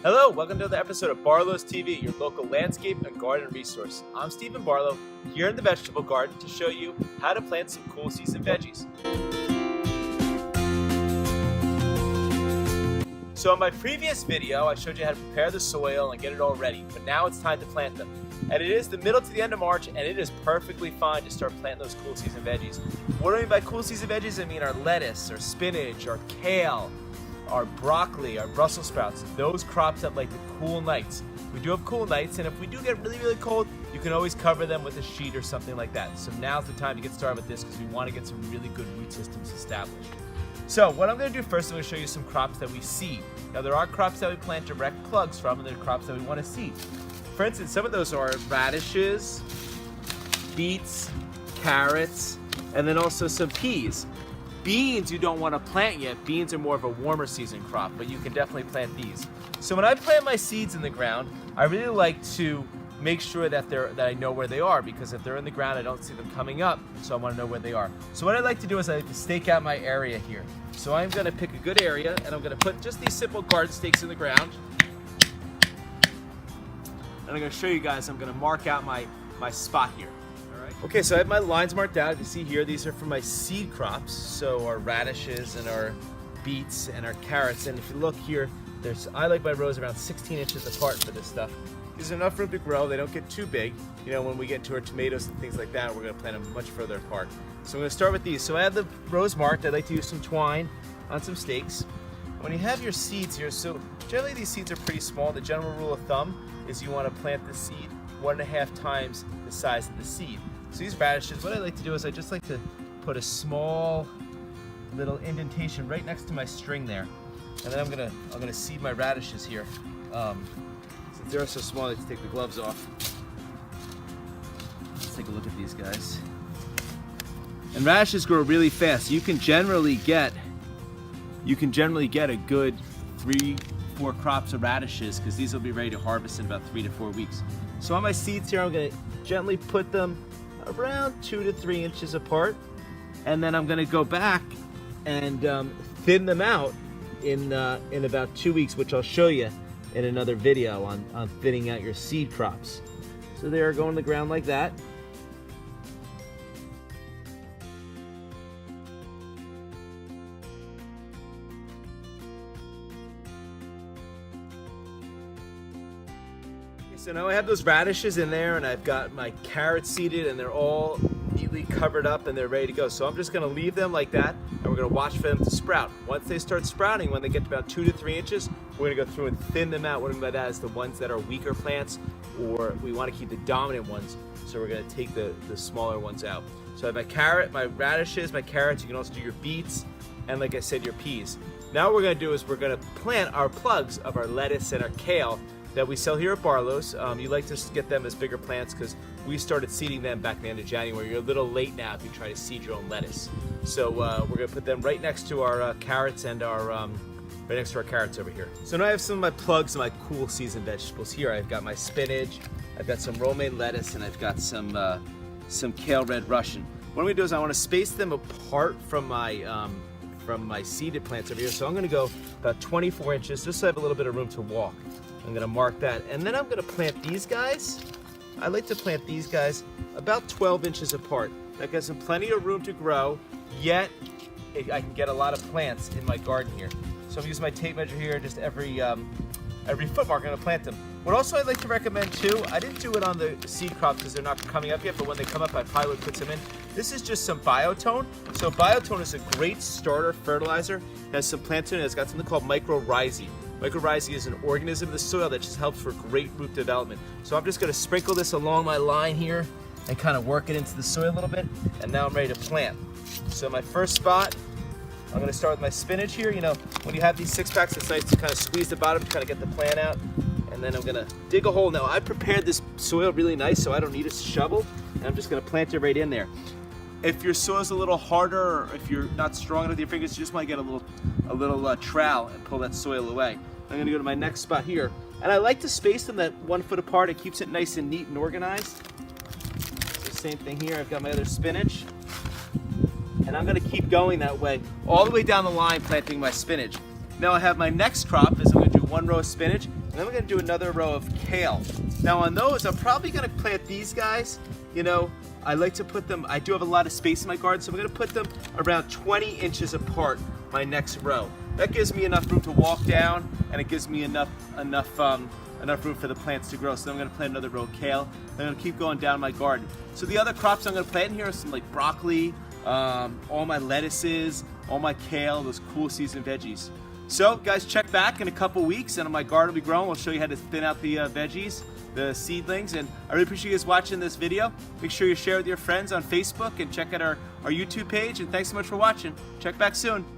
Hello, welcome to the episode of Barlow's TV, your local landscape and garden resource. I'm Stephen Barlow, here in the vegetable garden to show you how to plant some cool season veggies. So in my previous video, I showed you how to prepare the soil and get it all ready, but now it's time to plant them. And it is the middle to the end of March, and it is perfectly fine to start planting those cool season veggies. What do I mean by cool season veggies? I mean our lettuce, our spinach, our kale, our broccoli, our Brussels sprouts, those crops that like the cool nights. We do have cool nights, and if we do get really cold, you can always cover them with a sheet or something like that. So now's the time to get started with this because we want to get some really good root systems established. So what I'm going to do first, I'm going to show you some crops that we seed. Now there are crops that we plant direct plugs from, and there are crops that we want to seed. For instance, some of those are radishes, beets, carrots, and then also some peas. Beans you don't want to plant yet. Beans are more of a warmer season crop, but you can definitely plant these. So when I plant my seeds in the ground, I really like to make sure that I know where they are, because if they're in the ground, I don't see them coming up, so I want to know where they are. So what I like to do is I like to stake out my area here. So I'm going to pick a good area, and I'm going to put just these simple garden stakes in the ground. And I'm going to show you guys, I'm going to mark out my spot here. Okay, so I have my lines marked out. You see here, these are for my seed crops. So our radishes and our beets and our carrots. And if you look here, I like my rows around 16 inches apart for this stuff. These are enough room to grow. They don't get too big. You know, when we get into our tomatoes and things like that, we're going to plant them much further apart. So I'm going to start with these. So I have the rows marked. I like to use some twine on some stakes. When you have your seeds here, so generally these seeds are pretty small. The general rule of thumb is you want to plant the seed 1.5 times the size of the seed. So these radishes, what I like to do is I just like to put a small little indentation right next to my string there, and then I'm gonna seed my radishes here. Since they're so small, let's take the gloves off. Let's take a look at these guys. And radishes grow really fast. You can generally get a good 3-4 crops of radishes, because these will be ready to harvest in about 3 to 4 weeks. So on my seeds here, I'm gonna gently put them around 2 to 3 inches apart, and then I'm going to go back and thin them out in about 2 weeks, which I'll show you in another video on thinning out your seed crops. So they are going to the ground like that. So now I have those radishes in there, and I've got my carrots seeded, and they're all neatly covered up and they're ready to go. So I'm just going to leave them like that, and we're going to watch for them to sprout. Once they start sprouting, when they get to about 2 to 3 inches, we're going to go through and thin them out. What I mean by that is the ones that are weaker plants, or we want to keep the dominant ones, so we're going to take the smaller ones out. So I have my carrot, my radishes, my carrots. You can also do your beets, and like I said, your peas. Now what we're going to do is we're going to plant our plugs of our lettuce and our kale that we sell here at Barlow's. You like to get them as bigger plants because we started seeding them back at the end of January. You're a little late now if you try to seed your own lettuce. So we're going to put them right next to our carrots and our carrots over here. So now I have some of my plugs of my cool season vegetables here. I've got my spinach, I've got some romaine lettuce, and I've got some kale red Russian. What I'm going to do is I want to space them apart from my seeded plants over here. So I'm going to go about 24 inches just so I have a little bit of room to walk. I'm going to mark that, and then I'm going to plant these guys. I like to plant these guys about 12 inches apart. That gives them plenty of room to grow, yet I can get a lot of plants in my garden here. So I'm using my tape measure here, just every foot mark I'm going to plant them. What also I'd like to recommend too, I didn't do it on the seed crops because they're not coming up yet, but when they come up I probably would put some in. This is just some Biotone. So Biotone is a great starter fertilizer. It has some plants in it. It's got something called mycorrhizae. Mycorrhizae is an organism in the soil that just helps for great root development. So I'm just going to sprinkle this along my line here and kind of work it into the soil a little bit, and now I'm ready to plant. So my first spot, I'm going to start with my spinach here. You know, when you have these 6-packs, it's nice to kind of squeeze the bottom to kind of get the plant out. And then I'm going to dig a hole. Now I prepared this soil really nice, so I don't need a shovel, and I'm just going to plant it right in there. If your soil's a little harder, or if you're not strong enough with your fingers, you just want to get a little trowel and pull that soil away. I'm going to go to my next spot here, and I like to space them that 1 foot apart. It keeps it nice and neat and organized. So same thing here. I've got my other spinach, and I'm going to keep going that way all the way down the line planting my spinach. Now I have my next crop is I'm going to do one row of spinach, and then we're gonna do another row of kale. Now on those, I'm probably gonna plant these guys. You know, I like to put them, I do have a lot of space in my garden, so I'm gonna put them around 20 inches apart, my next row. That gives me enough room to walk down, and it gives me enough room for the plants to grow. So I'm gonna plant another row of kale. I'm gonna keep going down my garden. So the other crops I'm gonna plant in here are some like broccoli, all my lettuces, all my kale, those cool season veggies. So guys, check back in a couple weeks and my garden will be growing. We'll show you how to thin out the veggies, the seedlings, and I really appreciate you guys watching this video. Make sure you share with your friends on Facebook and check out our YouTube page, and thanks so much for watching. Check back soon.